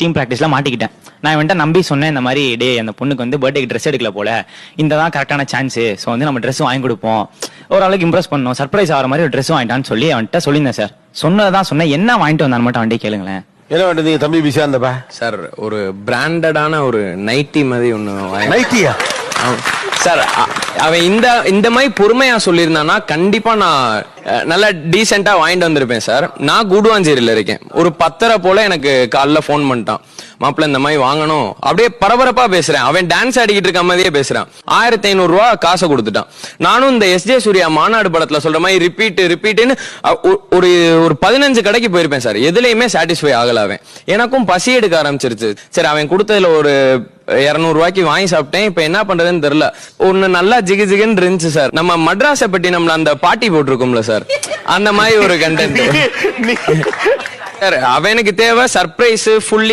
Team பிராக்டிஸ்ல மாட்டிக்கிட்டேன். நான் இவன்ட்ட நம்பி சொன்னேன், இந்த மாதிரி டே அந்த பொண்ணுக்கு வந்து பர்த்டேக்கு ட்ரெஸ் எடுக்கல போல, இந்த தான் கரெக்டான சான்ஸ், ஸோ வந்து நம்ம ட்ரெஸ் வாங்கி கொடுப்போம், ஓரளவுக்கு இம்ப்ரெஸ் பண்ணோம், சர்ப்ரைஸ் ஆகிற மாதிரி ஒரு ட்ரெஸ் வாங்கிட்டான்னு சொல்லி அவன்கிட்ட சொல்லியிருந்தேன் சார். சொன்னதான் சொன்னேன், என்ன வாங்கிட்டு வந்தான்னு மட்டும் அவன்கிட்ட கேளுங்களேன். என்ன வேண்டியது நீங்க தம்பி பிஸியா இருந்தப்பா? சார் ஒரு பிராண்டடான ஒரு நைட்டி மாதிரி ஒண்ணு. நைட்டியா? சார் அவன் இந்த மாதிரி பொறுமையா சொல்லியிருந்தானா கண்டிப்பா நான் நல்லா டீசெண்டா வாங்கிட்டு வந்திருப்பேன் சார். நான் கூடுவாஞ்சேரியில இருக்கேன். ஒரு 10:30 போல எனக்கு காலைல போன் பண்ணிட்டான், மாப்பிள்ள இந்த மாதிரி வாங்கணும். அப்படியே பரபரப்பா பேசுறேன். அவன் டான்ஸ் ஆடிக்கிட்டு இருக்க மாதிரியே பேசுறான். 1500 ரூபா காசை கொடுத்துட்டான். நானும் இந்த எஸ்.ஜே. சூர்யா மாநாடு படத்துல சொல்ற மாதிரி ரிப்பீட்னு ஒரு 15 கடைக்கு போயிருப்பேன் சார். எதுலயுமே சாட்டிஸ்ஃபை ஆகல அவன். எனக்கும் பசி எடுக்க ஆரம்பிச்சிருச்சு. சரி அவன் கொடுத்ததுல ஒரு 200 ரூபாய்க்கு வாங்கி சாப்பிட்டேன். இப்ப என்ன பண்றதுன்னு தெரியல. ஒண்ணு நல்லா ஜிகுன்னு இருந்துச்சு சார். நம்ம மட்ராசப்பட்டினம்ல அந்த பாட்டி போட்டிருக்கோம்ல சார், அந்த மாதிரி ஒரு கண்டென்ட். சார் அவனுக்கு தேவை சர்ப்ரைஸ் ஃபுல்லி